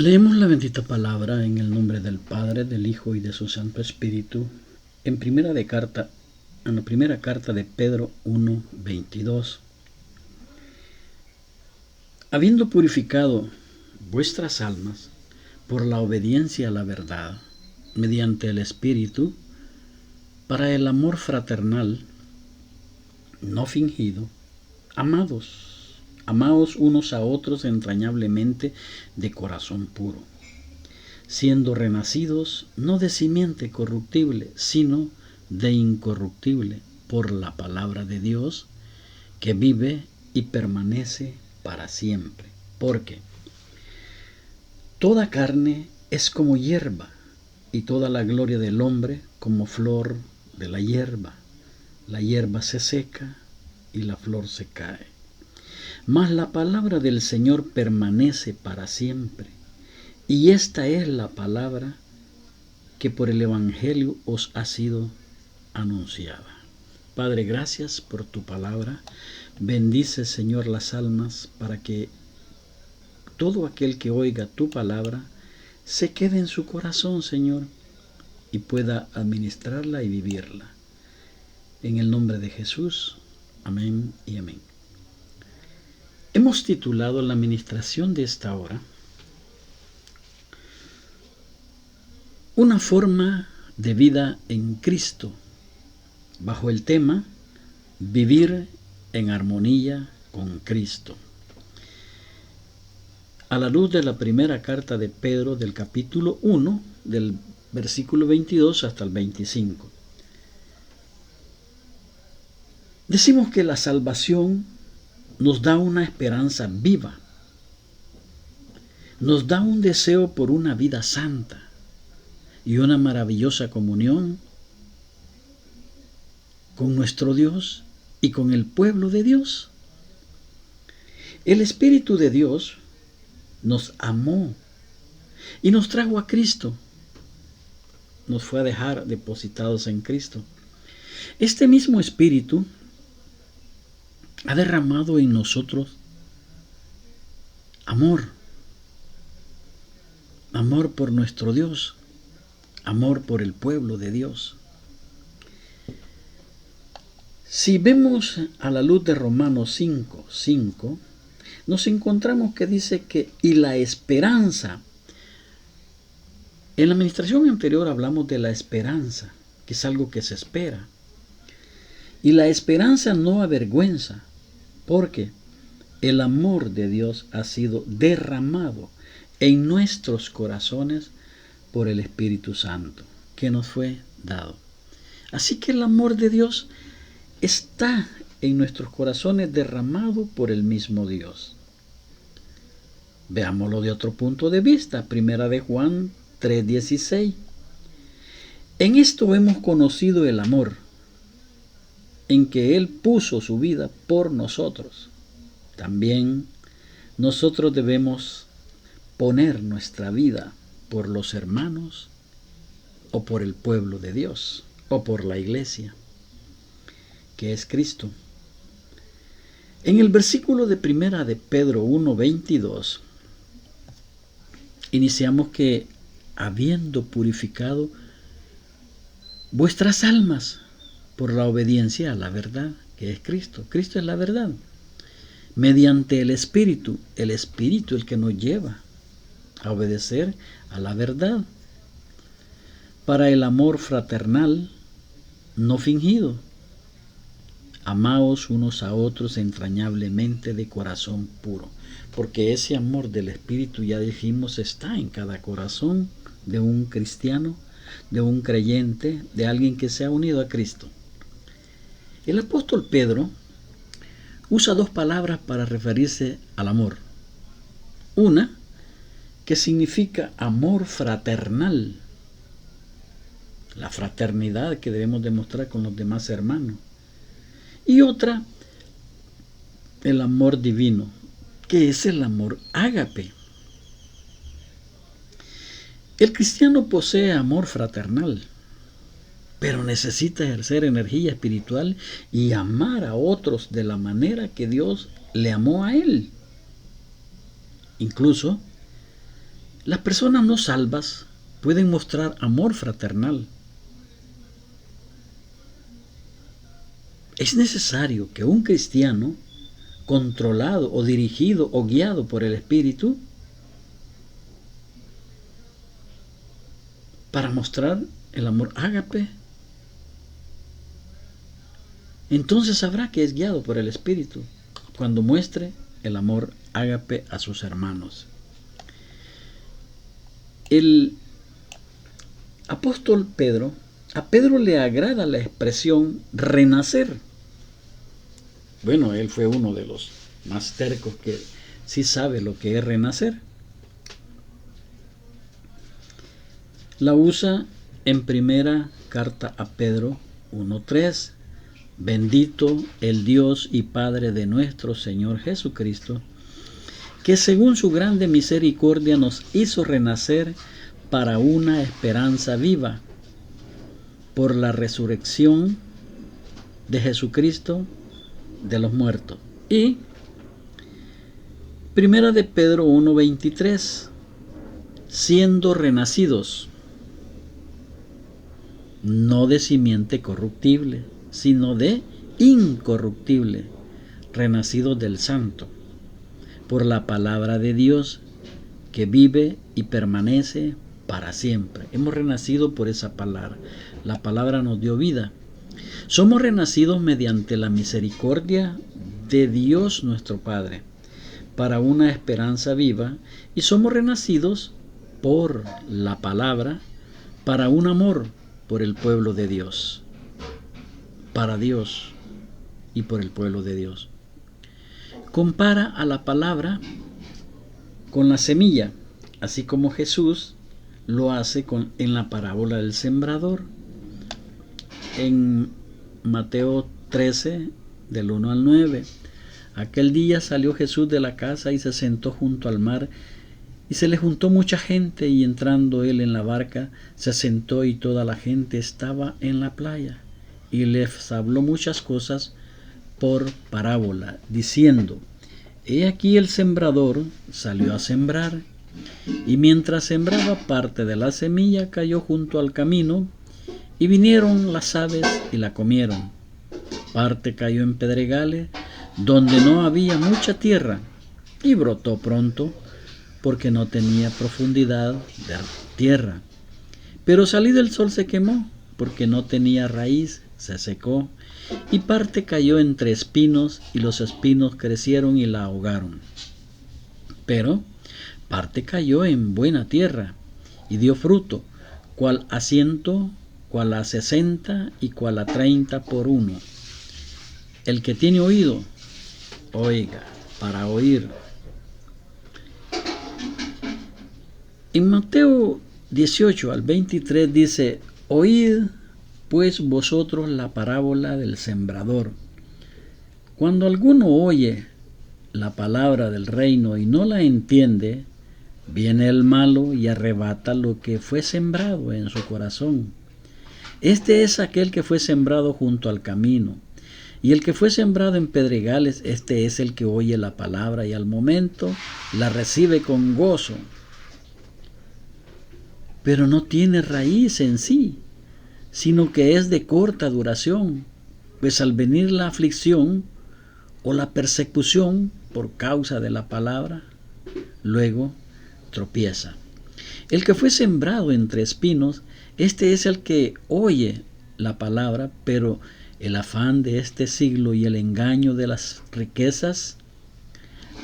Leemos la bendita palabra en el nombre del Padre, del Hijo y de su Santo Espíritu, en la primera carta de Pedro 1:22. Habiendo purificado vuestras almas por la obediencia a la verdad, mediante el Espíritu, para el amor fraternal, no fingido, amaos unos a otros entrañablemente de corazón puro, siendo renacidos no de simiente corruptible, sino de incorruptible, por la palabra de Dios, que vive y permanece para siempre. Porque toda carne es como hierba, y toda la gloria del hombre como flor de la hierba. La hierba se seca y la flor se cae, mas la palabra del Señor permanece para siempre. Y esta es la palabra que por el Evangelio os ha sido anunciada. Padre, gracias por tu palabra. Bendice, Señor, las almas para que todo aquel que oiga tu palabra se quede en su corazón, Señor, y pueda administrarla y vivirla. En el nombre de Jesús, amén y amén. Hemos titulado la ministración de esta hora Una forma de vida en Cristo, bajo el tema Vivir en armonía con Cristo. A la luz de la primera carta de Pedro del capítulo 1, del versículo 22 hasta el 25. Decimos que la salvación nos da una esperanza viva, nos da un deseo por una vida santa y una maravillosa comunión con nuestro Dios y con el pueblo de Dios. El Espíritu de Dios nos amó y nos trajo a Cristo, nos fue a dejar depositados en Cristo. Este mismo Espíritu ha derramado en nosotros amor por nuestro Dios, amor por el pueblo de Dios. Si vemos a la luz de Romanos 5:5, nos encontramos que dice que y la esperanza. En la administración anterior hablamos de la esperanza, que es algo que se espera. Y la esperanza no avergüenza, porque el amor de Dios ha sido derramado en nuestros corazones por el Espíritu Santo, que nos fue dado. Así que el amor de Dios está en nuestros corazones derramado por el mismo Dios. Veámoslo de otro punto de vista. Primera de Juan 3:16. En esto hemos conocido el amor, en que Él puso su vida por nosotros. También nosotros debemos poner nuestra vida por los hermanos, o por el pueblo de Dios, o por la iglesia, que es Cristo. En el versículo de primera de Pedro 1:22, iniciamos que habiendo purificado vuestras almas por la obediencia a la verdad, que es Cristo. Cristo es la verdad. Mediante el Espíritu el que nos lleva a obedecer a la verdad, para el amor fraternal no fingido. Amaos unos a otros entrañablemente de corazón puro, porque ese amor del Espíritu, ya dijimos, está en cada corazón de un cristiano, de un creyente, de alguien que se ha unido a Cristo. El apóstol Pedro usa dos palabras para referirse al amor. Una, que significa amor fraternal, la fraternidad que debemos demostrar con los demás hermanos. Y otra, el amor divino, que es el amor ágape. El cristiano posee amor fraternal, pero necesita ejercer energía espiritual y amar a otros de la manera que Dios le amó a él. Incluso Las personas no salvas pueden mostrar amor fraternal. Es necesario que un cristiano, controlado o dirigido o guiado por el Espíritu, para mostrar el amor ágape, entonces sabrá que es guiado por el Espíritu cuando muestre el amor ágape a sus hermanos. El apóstol Pedro, a Pedro le agrada la expresión renacer. Bueno, él fue uno de los más tercos que sí sabe lo que es renacer. La usa en primera carta a Pedro 1:3. Bendito el Dios y Padre de nuestro Señor Jesucristo, que según su grande misericordia nos hizo renacer para una esperanza viva, por la resurrección de Jesucristo de los muertos. Y primera de Pedro 1:23, siendo renacidos, no de simiente corruptible, sino de incorruptible, renacidos del Santo, por la palabra de Dios, que vive y permanece para siempre. Hemos renacido por esa palabra. La palabra nos dio vida. Somos renacidos mediante la misericordia de Dios nuestro Padre, para una esperanza viva, y somos renacidos por la palabra, para un amor por el pueblo de Dios, para Dios y por el pueblo de Dios. Compara a la palabra con la semilla, así como Jesús lo hace en la parábola del sembrador. En Mateo 13, del 1 al 9. Aquel día salió Jesús de la casa y se sentó junto al mar, y se le juntó mucha gente, y entrando él en la barca, se sentó, y toda la gente estaba en la playa. Y les habló muchas cosas por parábola, diciendo: He aquí el sembrador salió a sembrar, y mientras sembraba, parte de la semilla cayó junto al camino, y vinieron las aves y la comieron. Parte cayó en pedregales, donde no había mucha tierra, y brotó pronto, porque no tenía profundidad de tierra. Pero salido el sol se quemó, porque no tenía raíz, se secó. Y parte cayó entre espinos, y los espinos crecieron y la ahogaron. Pero parte cayó en buena tierra, y dio fruto, cual a 100, cual a 60, y cual a 30 por uno. El que tiene oído, oiga, para oír. En Mateo 18 al 23 dice: Oíd pues vosotros la parábola del sembrador. Cuando alguno oye la palabra del reino y no la entiende, viene el malo y arrebata lo que fue sembrado en su corazón. Este es aquel que fue sembrado junto al camino. Y el que fue sembrado en pedregales, este es el que oye la palabra y al momento la recibe con gozo, pero no tiene raíz en sí, sino que es de corta duración, pues al venir la aflicción o la persecución por causa de la palabra, luego tropieza. El que fue sembrado entre espinos, este es el que oye la palabra, pero el afán de este siglo y el engaño de las riquezas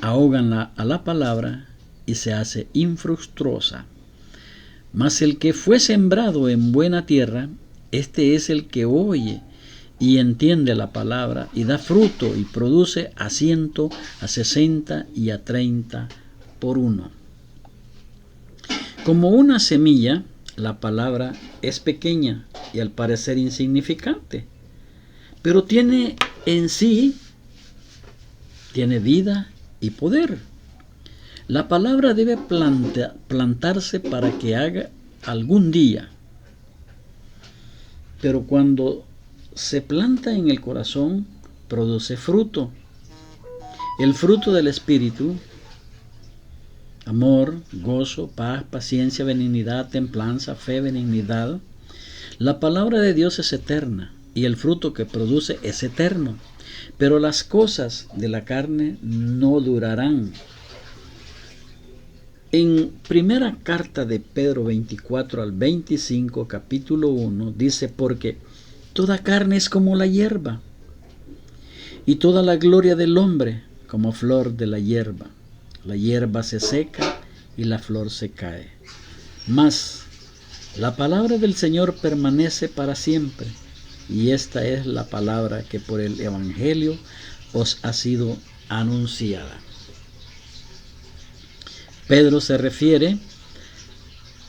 ahogan a la palabra y se hace infructuosa. Mas el que fue sembrado en buena tierra, este es el que oye y entiende la palabra y da fruto y produce a 100, a 60 y a 30 por uno. Como una semilla, la palabra es pequeña y al parecer insignificante, pero tiene en sí, tiene vida y poder. La palabra debe plantarse para que haga algún día. Pero cuando se planta en el corazón, produce fruto. El fruto del Espíritu amor, gozo, paz, paciencia, benignidad, templanza, fe, benignidad. La palabra de Dios es eterna y el fruto que produce es eterno, pero las cosas de la carne no durarán. En primera carta de Pedro 24 al 25, capítulo 1, dice: porque toda carne es como la hierba, y toda la gloria del hombre como flor de la hierba. La hierba se seca y la flor se cae, mas la palabra del Señor permanece para siempre. Y esta es la palabra que por el Evangelio os ha sido anunciada. Pedro se refiere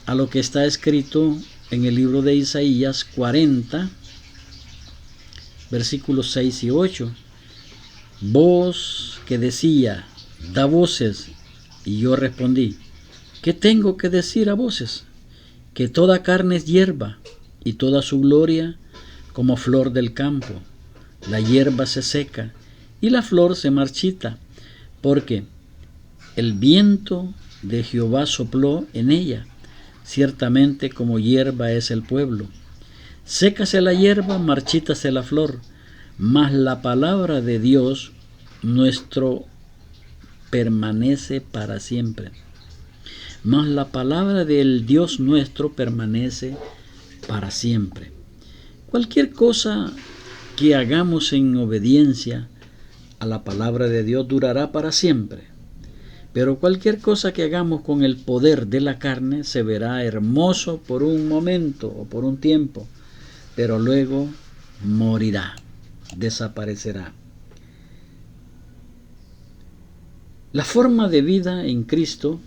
a lo que está escrito en el libro de Isaías 40, versículos 6 y 8. Voz que decía: da voces. Y yo respondí: ¿qué tengo que decir a voces? Que toda carne es hierba, y toda su gloria como flor del campo. La hierba se seca, y la flor se marchita, porque el viento de Jehová sopló en ella. Ciertamente como hierba es el pueblo. Sécase la hierba, marchítase la flor, mas la palabra de Dios nuestro permanece para siempre. Mas la palabra del Dios nuestro permanece para siempre. Cualquier cosa que hagamos en obediencia a la palabra de Dios durará para siempre. Pero cualquier cosa que hagamos con el poder de la carne se verá hermoso por un momento o por un tiempo, pero luego morirá, desaparecerá. La forma de vida en Cristo,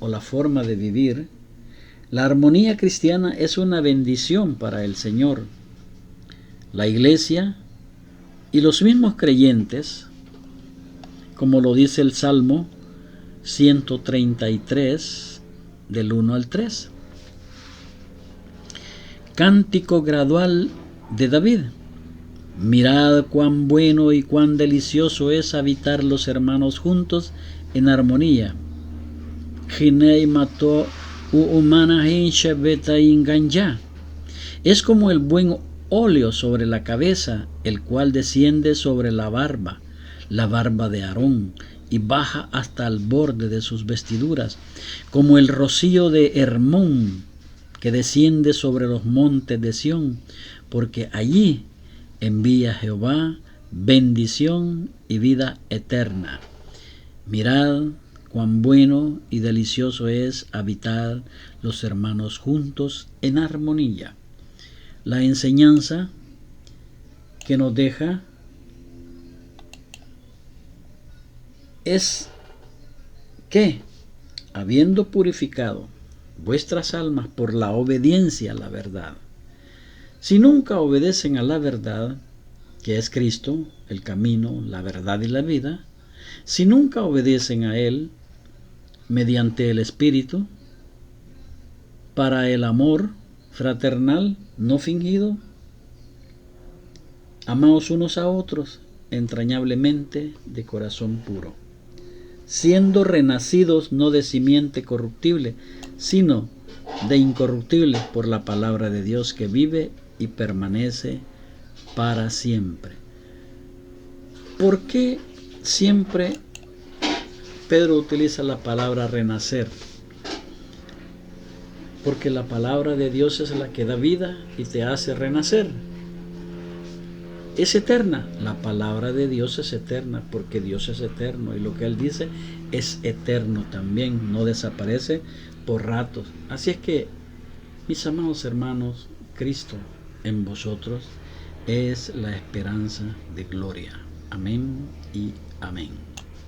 o la forma de vivir, la armonía cristiana es una bendición para el Señor. La Iglesia y los mismos creyentes, como lo dice el Salmo 133, del 1 al 3. Cántico gradual de David. Mirad cuán bueno y cuán delicioso es habitar los hermanos juntos en armonía. Es como el buen óleo sobre la cabeza, el cual desciende sobre la barba de Aarón, y baja hasta el borde de sus vestiduras, como el rocío de Hermón, que desciende sobre los montes de Sión, porque allí envía Jehová bendición y vida eterna. Mirad cuán bueno y delicioso es habitar los hermanos juntos en armonía. La enseñanza que nos deja es que, habiendo purificado vuestras almas por la obediencia a la verdad, si nunca obedecen a la verdad, que es Cristo, el camino, la verdad y la vida, si nunca obedecen a Él mediante el Espíritu, para el amor fraternal no fingido, amaos unos a otros entrañablemente de corazón puro, siendo renacidos no de simiente corruptible, sino de incorruptible por la palabra de Dios que vive y permanece para siempre. ¿Por qué siempre Pedro utiliza la palabra renacer? Porque la palabra de Dios es la que da vida y te hace renacer. Es eterna. La palabra de Dios es eterna porque Dios es eterno y lo que Él dice es eterno también, no desaparece por ratos. Así es que, mis amados hermanos, Cristo en vosotros es la esperanza de gloria. Amén y amén.